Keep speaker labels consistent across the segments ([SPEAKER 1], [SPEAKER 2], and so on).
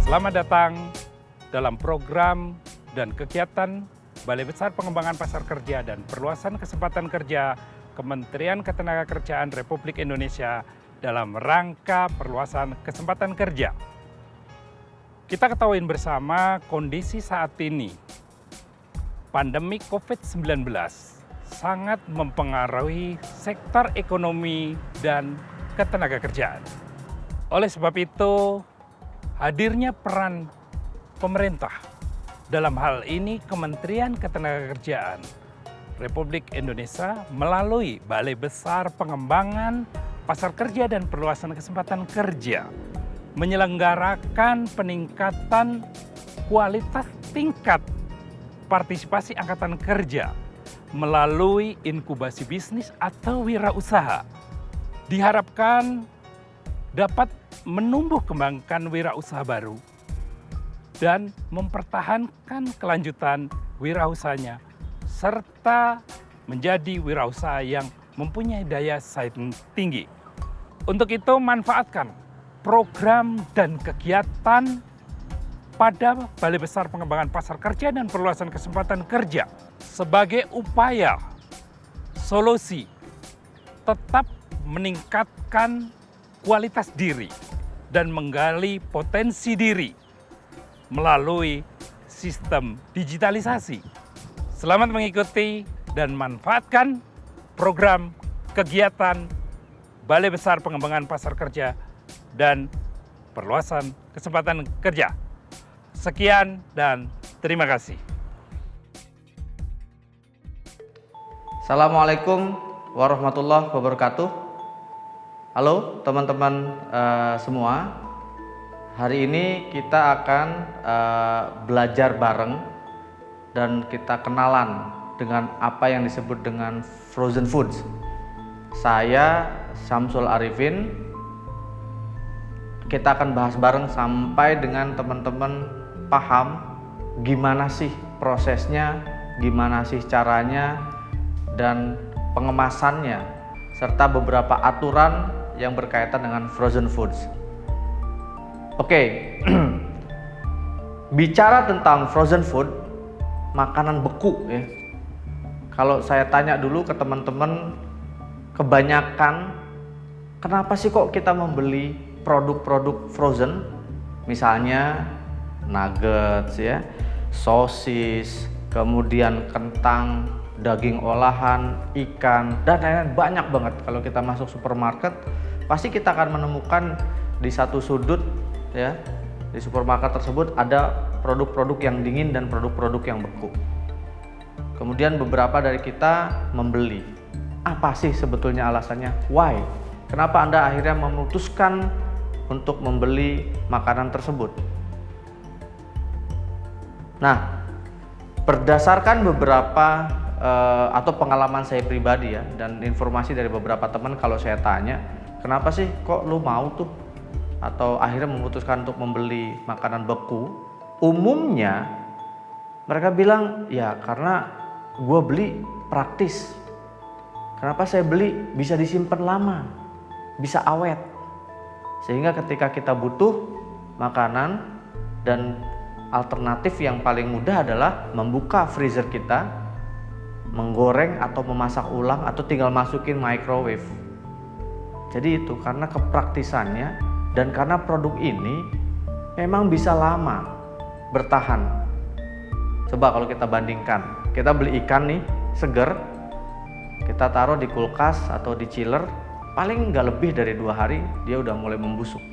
[SPEAKER 1] Selamat datang dalam program dan kegiatan Balai Besar Pengembangan Pasar Kerja dan Perluasan Kesempatan Kerja Kementerian Ketenagakerjaan Republik Indonesia dalam rangka perluasan kesempatan kerja. Kita ketahui bersama kondisi saat ini, pandemi COVID-19 sangat mempengaruhi sektor ekonomi dan ketenagakerjaan. Oleh sebab itu, hadirnya peran pemerintah, dalam hal ini Kementerian Ketenagakerjaan Republik Indonesia melalui Balai Besar Pengembangan Pasar Kerja dan Perluasan Kesempatan Kerja menyelenggarakan peningkatan kualitas tingkat partisipasi angkatan kerja melalui inkubasi bisnis atau wirausaha. Diharapkan dapat menumbuh kembangkan wirausaha baru dan mempertahankan kelanjutan wirausahanya serta menjadi wirausaha yang mempunyai daya saing tinggi. Untuk itu manfaatkan program dan kegiatan pada Balai Besar Pengembangan Pasar Kerja dan Perluasan Kesempatan Kerja sebagai upaya solusi tetap meningkatkan kualitas diri dan menggali potensi diri melalui sistem digitalisasi. Selamat mengikuti dan manfaatkan program kegiatan Balai Besar Pengembangan Pasar Kerja dan Perluasan Kesempatan Kerja. Sekian dan terima kasih.
[SPEAKER 2] Assalamualaikum warahmatullahi wabarakatuh. Halo teman-teman semua. Hari ini kita akan belajar bareng dan kita kenalan dengan apa yang disebut dengan frozen foods. Saya Syamsul Arifin. Kita akan bahas bareng sampai dengan teman-teman paham gimana sih prosesnya, gimana sih caranya, dan pengemasannya, serta beberapa aturan yang berkaitan dengan frozen foods. Oke, bicara tentang frozen food, makanan beku ya. Kalau saya tanya dulu ke teman-teman, kebanyakan kenapa sih kok kita membeli produk-produk frozen? Misalnya nuggets ya, sosis, kemudian kentang, daging olahan, ikan, dan lain-lain. Banyak banget. Kalau kita masuk supermarket, pasti kita akan menemukan di satu sudut ya, di supermarket tersebut ada produk-produk yang dingin dan produk-produk yang beku. Kemudian beberapa dari kita membeli. Apa sih sebetulnya alasannya? Why? Kenapa Anda akhirnya memutuskan untuk membeli makanan tersebut? Nah, berdasarkan beberapa atau pengalaman saya pribadi ya, dan informasi dari beberapa teman, kalau saya tanya, kenapa sih kok lu mau tuh atau akhirnya memutuskan untuk membeli makanan beku? Umumnya mereka bilang, ya karena gue beli praktis. Kenapa saya beli? Bisa disimpan lama, bisa awet. Sehingga ketika kita butuh makanan, dan alternatif yang paling mudah adalah membuka freezer kita, menggoreng atau memasak ulang, atau tinggal masukin microwave. Jadi itu karena kepraktisannya, dan karena produk ini memang bisa lama bertahan. Coba kalau kita bandingkan, kita beli ikan nih seger, kita taruh di kulkas atau di chiller, paling nggak lebih dari 2 hari dia udah mulai membusuk.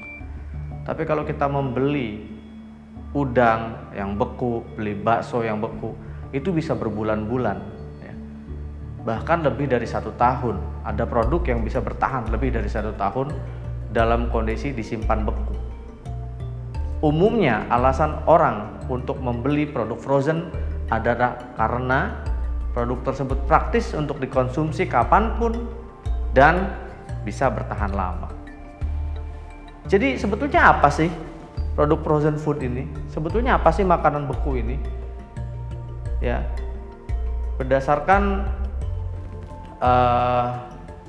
[SPEAKER 2] Tapi kalau kita membeli udang yang beku, beli bakso yang beku, itu bisa berbulan-bulan ya. Bahkan lebih dari 1 tahun. Ada produk yang bisa bertahan lebih dari 1 tahun dalam kondisi disimpan beku. Umumnya alasan orang untuk membeli produk frozen adalah karena produk tersebut praktis untuk dikonsumsi kapanpun dan bisa bertahan lama. Jadi sebetulnya apa sih produk frozen food ini? Sebetulnya apa sih makanan beku ini? Ya, berdasarkan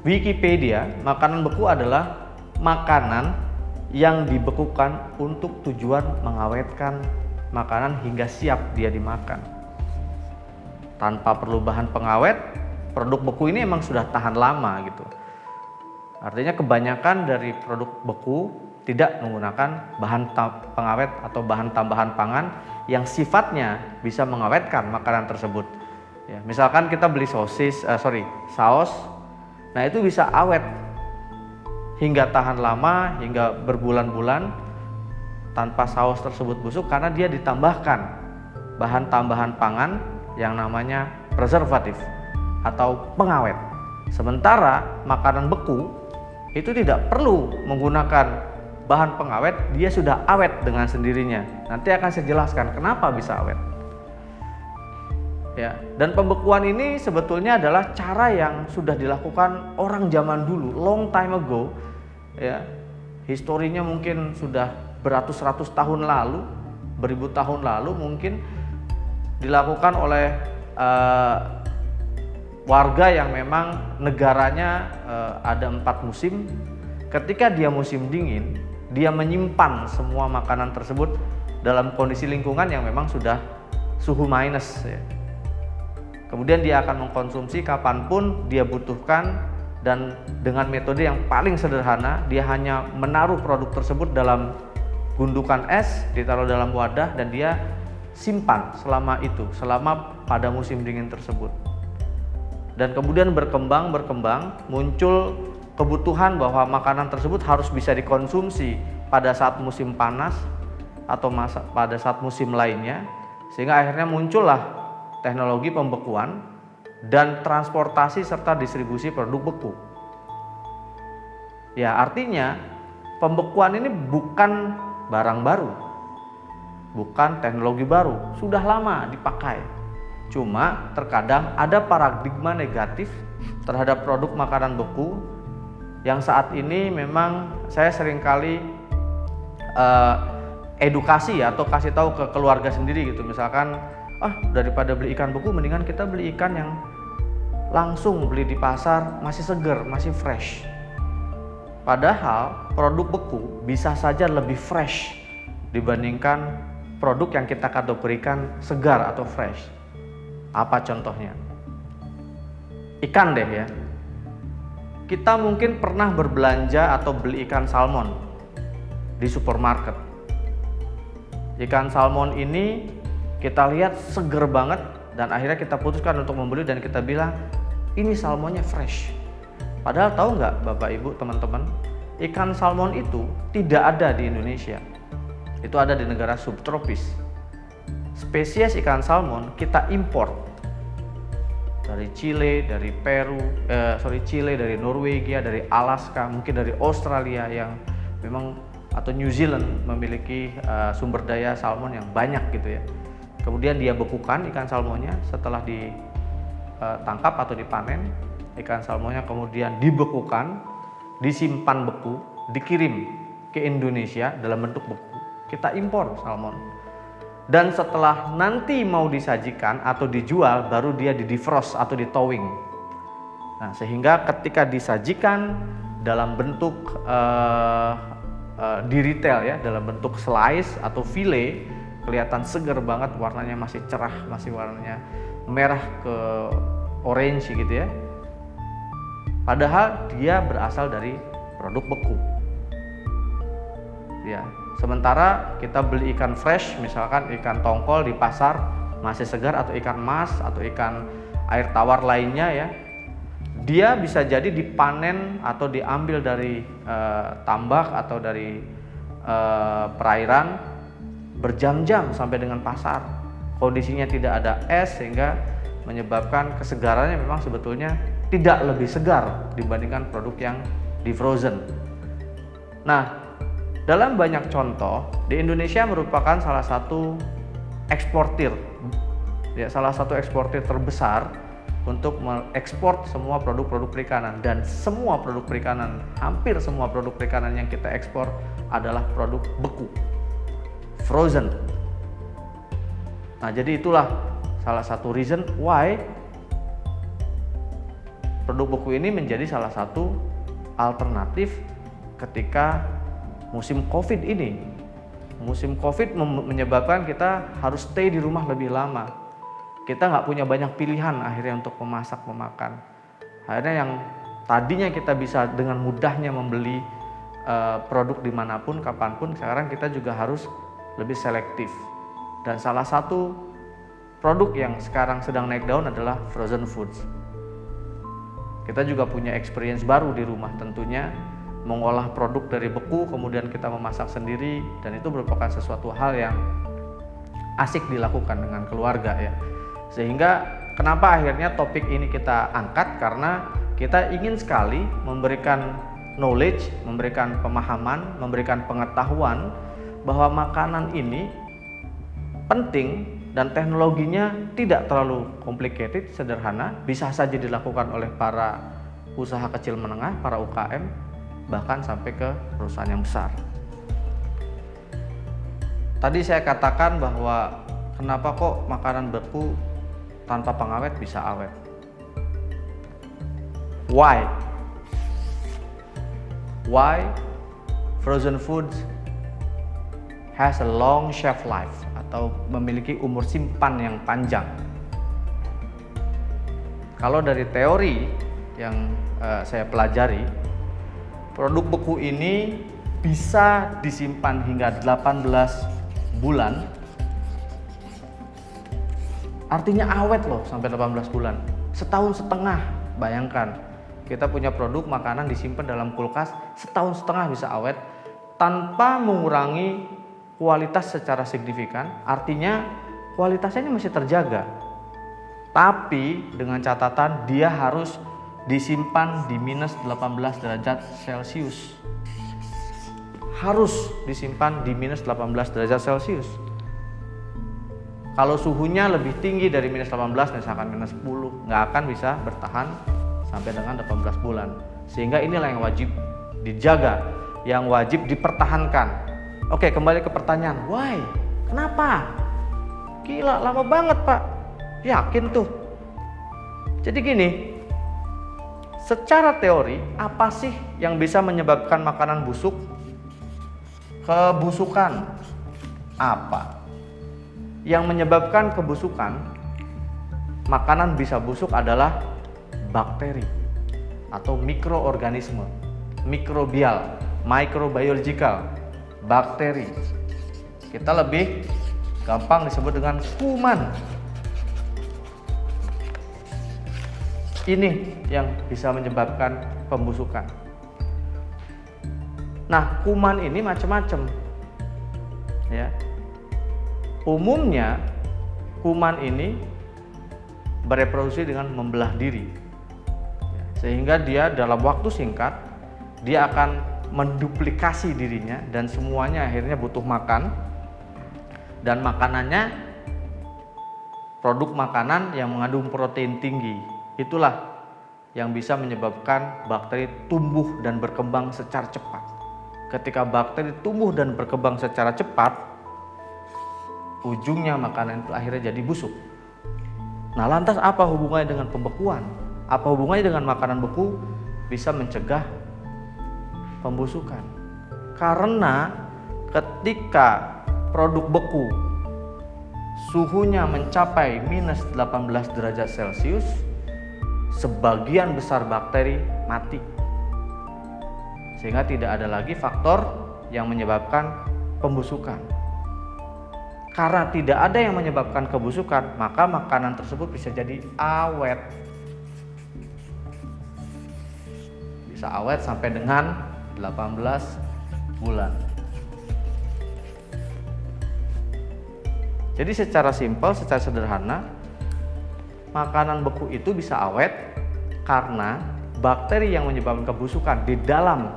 [SPEAKER 2] Wikipedia, makanan beku adalah makanan yang dibekukan untuk tujuan mengawetkan makanan hingga siap dia dimakan. Tanpa perlu bahan pengawet, produk beku ini emang sudah tahan lama gitu. Artinya kebanyakan dari produk beku tidak menggunakan bahan pengawet atau bahan tambahan pangan yang sifatnya bisa mengawetkan makanan tersebut. Ya, misalkan kita beli saus, nah itu bisa awet hingga tahan lama, hingga berbulan-bulan tanpa saus tersebut busuk karena dia ditambahkan bahan tambahan pangan yang namanya preservatif atau pengawet. Sementara makanan beku itu tidak perlu menggunakan bahan pengawet, dia sudah awet dengan sendirinya. Nanti akan saya jelaskan kenapa bisa awet. Ya, dan pembekuan ini sebetulnya adalah cara yang sudah dilakukan orang zaman dulu, long time ago. Ya, historinya mungkin sudah beratus-ratus tahun lalu, beribu tahun lalu mungkin dilakukan oleh warga yang memang negaranya ada 4 musim. Ketika dia musim dingin, dia menyimpan semua makanan tersebut dalam kondisi lingkungan yang memang sudah suhu minus ya. Kemudian dia akan mengkonsumsi kapanpun dia butuhkan, dan dengan metode yang paling sederhana, dia hanya menaruh produk tersebut dalam gundukan es, ditaruh dalam wadah, dan dia simpan selama pada musim dingin tersebut. Dan kemudian berkembang, muncul kebutuhan bahwa makanan tersebut harus bisa dikonsumsi pada saat musim panas atau pada saat musim lainnya, sehingga akhirnya muncullah teknologi pembekuan dan transportasi serta distribusi produk beku. Ya, artinya pembekuan ini bukan barang baru, bukan teknologi baru, sudah lama dipakai. Cuma terkadang ada paradigma negatif terhadap produk makanan beku yang saat ini memang saya seringkali edukasi atau kasih tahu ke keluarga sendiri gitu. Misalkan, daripada beli ikan beku mendingan kita beli ikan yang langsung beli di pasar, masih segar, masih fresh. Padahal produk beku bisa saja lebih fresh dibandingkan produk yang kita kategorikan segar atau fresh. Apa contohnya? Ikan deh ya. Kita mungkin pernah berbelanja atau beli ikan salmon di supermarket. Ikan salmon ini kita lihat seger banget dan akhirnya kita putuskan untuk membeli dan kita bilang ini salmonnya fresh. Padahal tahu nggak Bapak Ibu teman-teman, ikan salmon itu tidak ada di Indonesia. Itu ada di negara subtropis. Spesies ikan salmon kita import dari Chile, dari dari Norwegia, dari Alaska, mungkin dari Australia yang memang atau New Zealand memiliki sumber daya salmon yang banyak gitu ya. Kemudian dia bekukan ikan salmonnya, setelah ditangkap atau dipanen, ikan salmonnya kemudian dibekukan, disimpan beku, dikirim ke Indonesia dalam bentuk beku. Kita impor salmon. Dan setelah nanti mau disajikan atau dijual, baru dia di-defrost atau di-thawing. Nah, sehingga ketika disajikan dalam bentuk di retail ya, dalam bentuk slice atau fillet, kelihatan segar banget, warnanya masih cerah, masih warnanya merah ke orange gitu ya. Padahal dia berasal dari produk beku. Ya, sementara kita beli ikan fresh, misalkan ikan tongkol di pasar masih segar, atau ikan mas atau ikan air tawar lainnya ya, dia bisa jadi dipanen atau diambil dari tambak atau dari perairan berjam-jam sampai dengan pasar. Kondisinya tidak ada es sehingga menyebabkan kesegarannya memang sebetulnya tidak lebih segar dibandingkan produk yang di frozen. Nah, dalam banyak contoh, di Indonesia merupakan salah satu eksportir terbesar untuk mengekspor semua produk-produk perikanan, dan semua produk perikanan, hampir semua produk perikanan yang kita ekspor adalah produk beku, frozen. Nah, jadi itulah salah satu reason why produk beku ini menjadi salah satu alternatif ketika musim COVID ini. Musim COVID menyebabkan kita harus stay di rumah lebih lama. Kita nggak punya banyak pilihan akhirnya untuk memasak, memakan. Akhirnya yang tadinya kita bisa dengan mudahnya membeli produk dimanapun, kapanpun, sekarang kita juga harus lebih selektif. Dan salah satu produk yang sekarang sedang naik daun adalah frozen foods. Kita juga punya experience baru di rumah tentunya, mengolah produk dari beku kemudian kita memasak sendiri, dan itu merupakan sesuatu hal yang asik dilakukan dengan keluarga ya. Sehingga kenapa akhirnya topik ini kita angkat, karena kita ingin sekali memberikan knowledge, memberikan pemahaman, memberikan pengetahuan bahwa makanan ini penting dan teknologinya tidak terlalu complicated, sederhana, bisa saja dilakukan oleh para usaha kecil menengah, para UKM, bahkan sampai ke perusahaan yang besar. Tadi saya katakan bahwa kenapa kok makanan beku tanpa pengawet bisa awet? Why frozen foods has a long shelf life atau memiliki umur simpan yang panjang? Kalau dari teori yang saya pelajari, produk beku ini bisa disimpan hingga 18 bulan. Artinya awet loh sampai 18 bulan. Setahun setengah, bayangkan. Kita punya produk makanan disimpan dalam kulkas setahun setengah bisa awet tanpa mengurangi kualitas secara signifikan. Artinya kualitasnya ini masih terjaga. Tapi dengan catatan dia harus disimpan di minus 18 derajat Celcius. Harus disimpan di minus 18 derajat Celcius. Kalau suhunya lebih tinggi dari minus 18, misalkan minus 10, nggak akan bisa bertahan sampai dengan 18 bulan. Sehingga inilah yang wajib dijaga, yang wajib dipertahankan. Oke, kembali ke pertanyaan, why? Kenapa? Gila, lama banget Pak. Yakin tuh. Jadi gini, secara teori, apa sih yang bisa menyebabkan makanan busuk? Kebusukan. Apa? Yang menyebabkan kebusukan makanan bisa busuk adalah bakteri atau mikroorganisme, mikrobial, microbiological, bakteri. Kita lebih gampang disebut dengan kuman. Ini yang bisa menyebabkan pembusukan. Nah, kuman ini macam-macam. Ya. Umumnya kuman ini bereproduksi dengan membelah diri. Sehingga dia dalam waktu singkat dia akan menduplikasi dirinya dan semuanya akhirnya butuh makan. Dan makanannya produk makanan yang mengandung protein tinggi. Itulah yang bisa menyebabkan bakteri tumbuh dan berkembang secara cepat. Ketika bakteri tumbuh dan berkembang secara cepat, ujungnya makanan itu akhirnya jadi busuk. Nah, lantas apa hubungannya dengan pembekuan? Apa hubungannya dengan makanan beku bisa mencegah pembusukan? Karena ketika produk beku suhunya mencapai minus 18 derajat Celcius, sebagian besar bakteri mati. Sehingga tidak ada lagi faktor yang menyebabkan pembusukan. Karena tidak ada yang menyebabkan kebusukan, maka makanan tersebut bisa jadi awet. Bisa awet sampai dengan 18 bulan. Jadi secara simpel, secara sederhana, makanan beku itu bisa awet karena bakteri yang menyebabkan kebusukan di dalam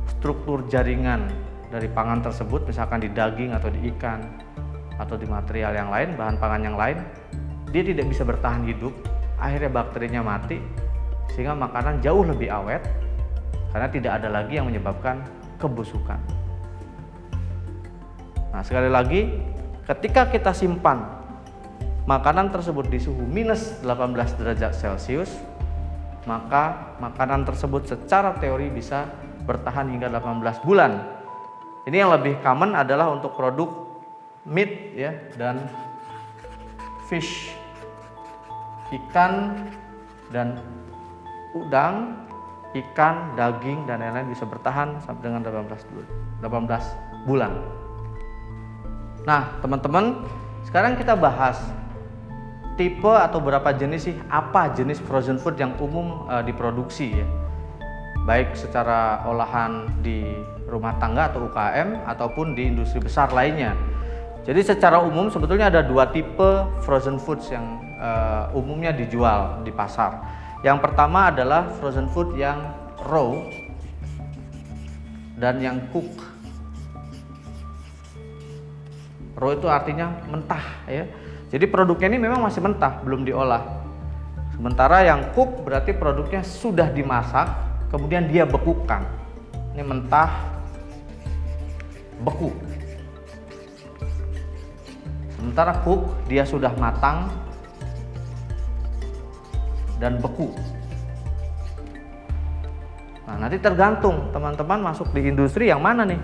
[SPEAKER 2] struktur jaringan dari pangan tersebut, misalkan di daging atau di ikan atau di material yang lain, bahan pangan yang lain, dia tidak bisa bertahan hidup, akhirnya bakterinya mati, sehingga makanan jauh lebih awet karena tidak ada lagi yang menyebabkan kebusukan. Nah, sekali lagi, ketika kita simpan makanan tersebut di suhu minus 18 derajat Celcius, maka makanan tersebut secara teori bisa bertahan hingga 18 bulan Ini yang lebih common adalah untuk produk meat ya dan fish, ikan dan udang, ikan, daging dan lain-lain bisa bertahan sampai dengan 18 bulan. Nah, teman-teman, sekarang kita bahas tipe atau berapa jenis sih, apa jenis frozen food yang umum diproduksi ya. Baik secara olahan di rumah tangga atau UKM ataupun di industri besar lainnya. Jadi secara umum sebetulnya ada dua tipe frozen foods yang umumnya dijual di pasar. Yang pertama adalah frozen food yang raw dan yang cook. Raw itu artinya mentah ya. Jadi produknya ini memang masih mentah, belum diolah. Sementara yang cook berarti produknya sudah dimasak, kemudian dia bekukan. Ini mentah, beku. Sementara cook dia sudah matang dan beku. Nah, nanti tergantung teman-teman masuk di industri yang mana nih.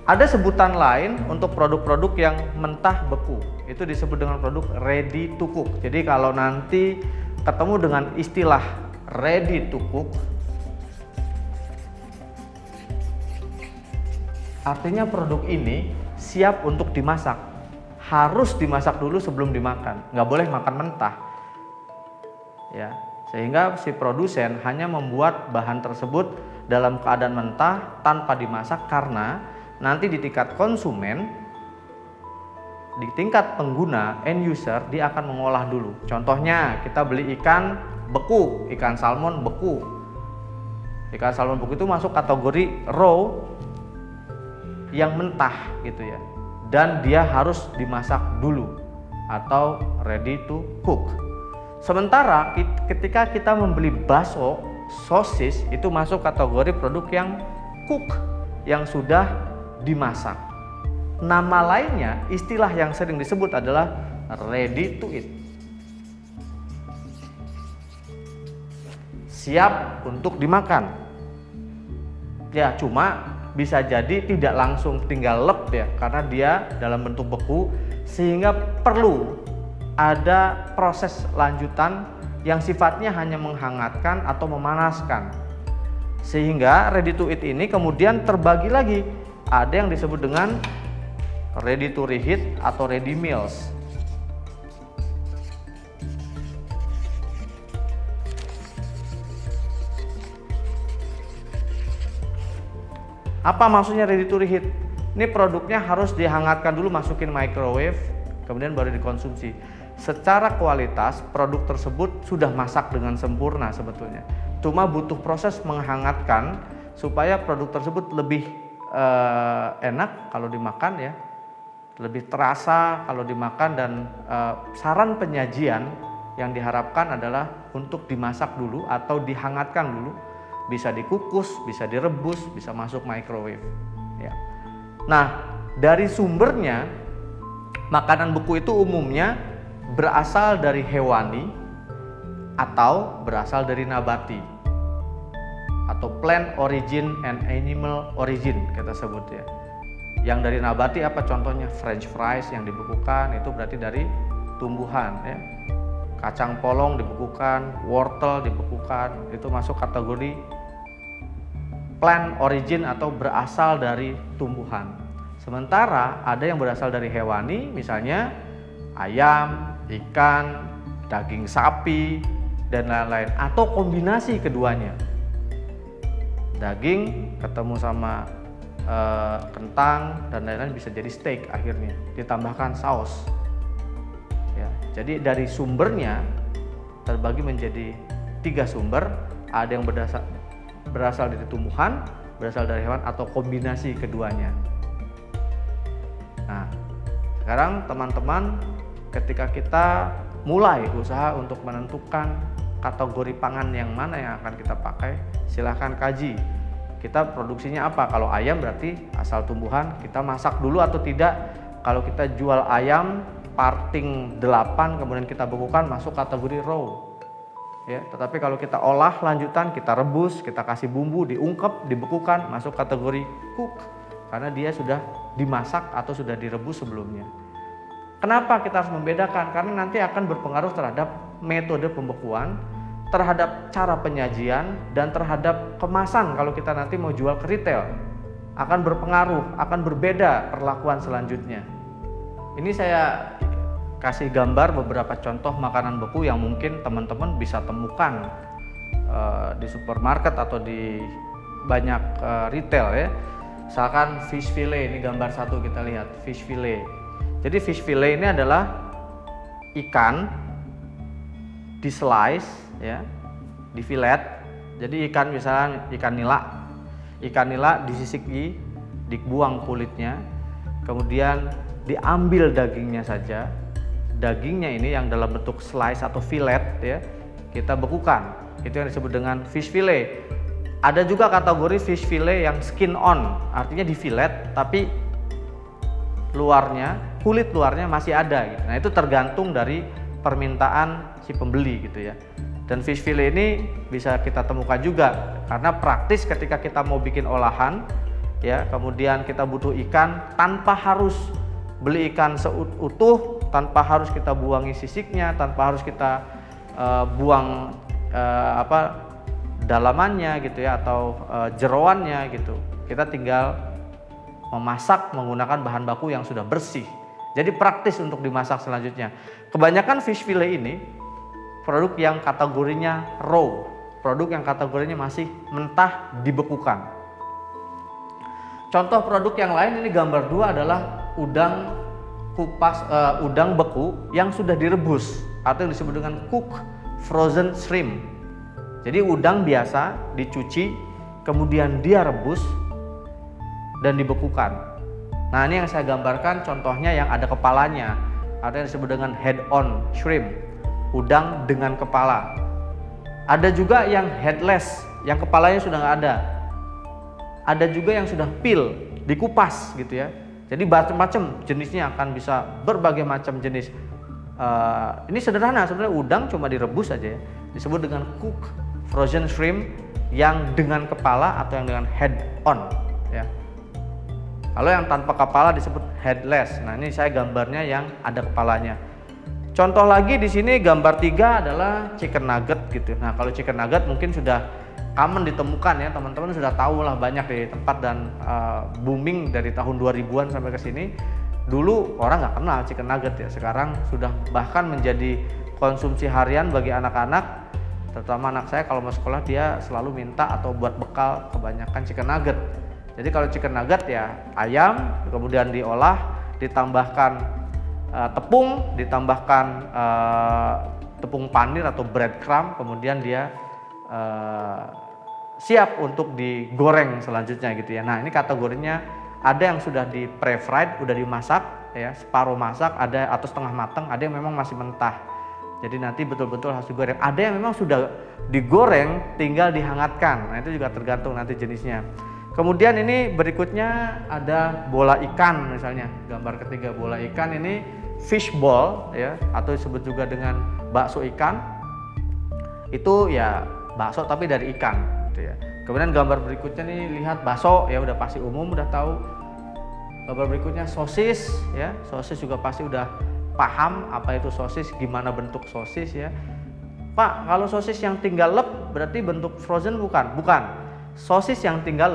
[SPEAKER 2] Ada sebutan lain untuk produk-produk yang mentah beku. Itu disebut dengan produk ready to cook. Jadi kalau nanti ketemu dengan istilah ready to cook, artinya produk ini siap untuk dimasak. Harus dimasak dulu sebelum dimakan. Nggak boleh makan mentah. Ya, sehingga si produsen hanya membuat bahan tersebut dalam keadaan mentah tanpa dimasak karena nanti di tingkat konsumen, di tingkat pengguna end user dia akan mengolah dulu. Contohnya kita beli ikan beku, ikan salmon beku. Ikan salmon beku itu masuk kategori raw yang mentah gitu ya. Dan dia harus dimasak dulu atau ready to cook. Sementara ketika kita membeli bakso, sosis itu masuk kategori produk yang cook, yang sudah dimasak. Nama lainnya, istilah yang sering disebut adalah ready to eat. Siap untuk dimakan. Ya, cuma bisa jadi tidak langsung tinggal lep ya, karena dia dalam bentuk beku, sehingga perlu ada proses lanjutan yang sifatnya hanya menghangatkan atau memanaskan. Sehingga ready to eat ini kemudian terbagi lagi. Ada yang disebut dengan ready to reheat atau ready meals. Apa maksudnya ready to reheat? Ini produknya harus dihangatkan dulu, masukin microwave, kemudian baru dikonsumsi. Secara kualitas produk tersebut sudah masak dengan sempurna sebetulnya. Cuma butuh proses menghangatkan supaya produk tersebut lebih enak kalau dimakan ya, lebih terasa kalau dimakan, dan saran penyajian yang diharapkan adalah untuk dimasak dulu atau dihangatkan dulu. Bisa dikukus, bisa direbus, bisa masuk microwave. Ya. Nah, dari sumbernya, makanan beku itu umumnya berasal dari hewani atau berasal dari nabati, atau plant origin and animal origin kita sebut ya. Yang dari nabati apa contohnya? French fries yang dibekukan itu berarti dari tumbuhan ya. Kacang polong dibekukan, wortel dibekukan, itu masuk kategori plant origin atau berasal dari tumbuhan. Sementara ada yang berasal dari hewani, misalnya ayam, ikan, daging sapi, dan lain-lain, atau kombinasi keduanya. Daging ketemu sama kentang dan lain-lain bisa jadi steak akhirnya, ditambahkan saus. Ya, jadi dari sumbernya terbagi menjadi 3 sumber, ada yang berasal dari tumbuhan, berasal dari hewan, atau kombinasi keduanya. Nah, sekarang teman-teman, ketika kita mulai usaha untuk menentukan kategori pangan yang mana yang akan kita pakai, silahkan kaji. Kita produksinya apa? Kalau ayam berarti asal tumbuhan, kita masak dulu atau tidak. Kalau kita jual ayam parting 8 kemudian kita bekukan, masuk kategori raw. Ya, tetapi kalau kita olah lanjutan, kita rebus, kita kasih bumbu, diungkep, dibekukan, masuk kategori cook. karena dia sudah dimasak atau sudah direbus sebelumnya. Kenapa kita harus membedakan? Karena nanti akan berpengaruh terhadap metode pembekuan, terhadap cara penyajian, dan terhadap kemasan kalau kita nanti mau jual ke retail. Akan berpengaruh, akan berbeda perlakuan selanjutnya. Ini saya kasih gambar beberapa contoh makanan beku yang mungkin teman-teman bisa temukan di supermarket atau di banyak retail ya. Misalkan fish fillet, ini gambar satu kita lihat, fish fillet. Jadi fish fillet ini adalah ikan di slice ya, di fillet. Jadi ikan misalnya ikan nila disisiki, dibuang kulitnya, kemudian diambil dagingnya saja. Dagingnya ini yang dalam bentuk slice atau fillet ya, kita bekukan. Itu yang disebut dengan fish fillet. Ada juga kategori fish fillet yang skin on, artinya di fillet tapi kulit luarnya masih ada gitu. Nah, itu tergantung dari permintaan si pembeli gitu ya. Dan fish fillet ini bisa kita temukan juga karena praktis ketika kita mau bikin olahan ya, kemudian kita butuh ikan tanpa harus beli ikan seutuh, tanpa harus kita buangi sisiknya, tanpa harus kita buang dalamannya gitu ya, atau jeroannya gitu. Kita tinggal memasak menggunakan bahan baku yang sudah bersih. Jadi praktis untuk dimasak selanjutnya. Kebanyakan fish fillet ini produk yang kategorinya raw, produk yang kategorinya masih mentah dibekukan. Contoh produk yang lain, ini gambar 2 adalah udang beku yang sudah direbus atau yang disebut dengan cooked frozen shrimp. Jadi udang biasa dicuci, kemudian dia rebus dan dibekukan. Nah, ini yang saya gambarkan contohnya yang ada kepalanya, atau yang disebut dengan head on shrimp, udang dengan kepala. Ada juga yang headless, yang kepalanya sudah nggak ada. Ada juga yang sudah peel, dikupas gitu ya. Jadi macam-macam jenisnya, akan bisa berbagai macam jenis. Ini sederhana sebenarnya, udang cuma direbus aja ya. Disebut dengan cooked frozen shrimp yang dengan kepala atau yang dengan head on ya. Kalau yang tanpa kepala disebut headless. Nah, ini saya gambarnya yang ada kepalanya. Contoh lagi di sini gambar 3 adalah chicken nugget gitu. Nah, kalau chicken nugget mungkin sudah common ditemukan ya, teman-teman sudah tahu lah banyak di tempat dan booming dari tahun 2000-an sampai ke sini. Dulu orang nggak kenal chicken nugget ya, sekarang sudah bahkan menjadi konsumsi harian bagi anak-anak. Terutama anak saya kalau mau sekolah dia selalu minta atau buat bekal kebanyakan chicken nugget. Jadi kalau chicken nugget ya ayam, kemudian diolah, ditambahkan tepung, ditambahkan tepung panir atau breadcrumb, kemudian dia siap untuk digoreng selanjutnya gitu ya. Nah, ini kategorinya ada yang sudah di pre-fried, udah dimasak ya, separuh masak, ada atau setengah matang, ada yang memang masih mentah. Jadi nanti betul-betul harus digoreng. Ada yang memang sudah digoreng tinggal dihangatkan. Nah, itu juga tergantung nanti jenisnya. Kemudian ini berikutnya ada bola ikan misalnya. Gambar ketiga, bola ikan ini fish ball ya, atau disebut juga dengan bakso ikan. Itu ya bakso tapi dari ikan gitu ya. Kemudian gambar berikutnya nih, lihat bakso ya, udah pasti umum udah tahu. Gambar berikutnya sosis ya. Sosis juga pasti udah paham apa itu sosis, gimana bentuk sosis ya. Pak, kalau sosis yang tinggal lep berarti bentuk frozen bukan? Bukan. Sosis yang tinggal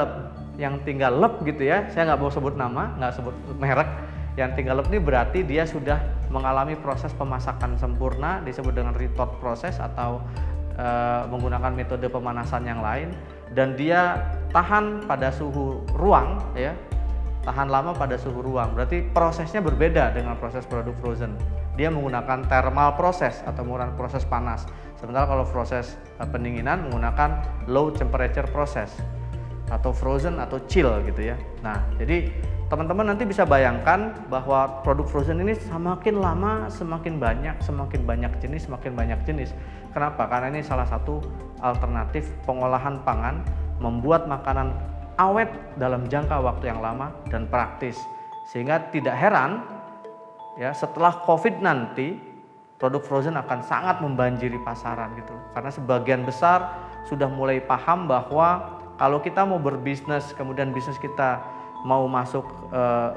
[SPEAKER 2] lep gitu ya. Saya nggak mau sebut nama, nggak sebut merek. Yang tinggal lep ini berarti dia sudah mengalami proses pemasakan sempurna, disebut dengan retort proses atau menggunakan metode pemanasan yang lain, dan dia tahan pada suhu ruang ya. Tahan lama pada suhu ruang, berarti prosesnya berbeda dengan proses produk frozen. Dia menggunakan thermal proses atau menggunakan proses panas. Sementara kalau proses pendinginan menggunakan low temperature process atau frozen atau chill gitu ya. Nah, jadi teman-teman nanti bisa bayangkan bahwa produk frozen ini semakin lama semakin banyak jenis, semakin banyak jenis. Kenapa? Karena ini salah satu alternatif pengolahan pangan, membuat makanan awet dalam jangka waktu yang lama dan praktis. Sehingga tidak heran ya, setelah Covid nanti produk frozen akan sangat membanjiri pasaran gitu. Karena sebagian besar sudah mulai paham bahwa kalau kita mau berbisnis, kemudian bisnis kita mau masuk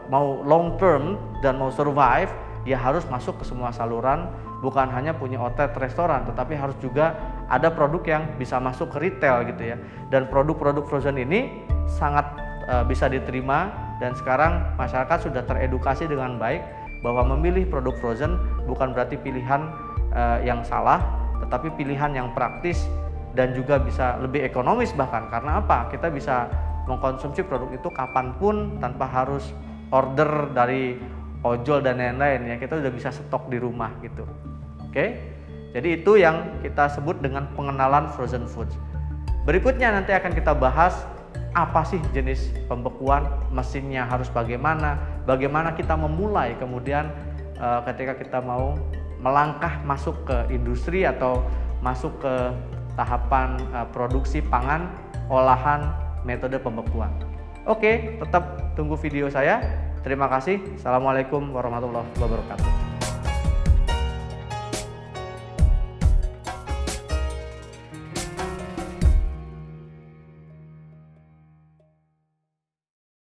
[SPEAKER 2] mau long term dan mau survive, ya harus masuk ke semua saluran, bukan hanya punya outlet restoran, tetapi harus juga ada produk yang bisa masuk ke retail gitu ya. Dan produk-produk frozen ini sangat bisa diterima, dan sekarang masyarakat sudah teredukasi dengan baik bahwa memilih produk frozen bukan berarti pilihan yang salah, tetapi pilihan yang praktis dan juga bisa lebih ekonomis bahkan. Karena apa? Kita bisa mengkonsumsi produk itu kapanpun tanpa harus order dari ojol dan lain-lain ya. Kita udah bisa stok di rumah gitu. Oke? Jadi itu yang kita sebut dengan pengenalan frozen foods. Berikutnya nanti akan kita bahas apa sih jenis pembekuan, mesinnya harus bagaimana, bagaimana kita memulai, kemudian ketika kita mau melangkah masuk ke industri atau masuk ke tahapan produksi pangan, olahan, metode pembekuan. Oke, tetap tunggu video saya. Terima kasih. Assalamualaikum warahmatullahi wabarakatuh.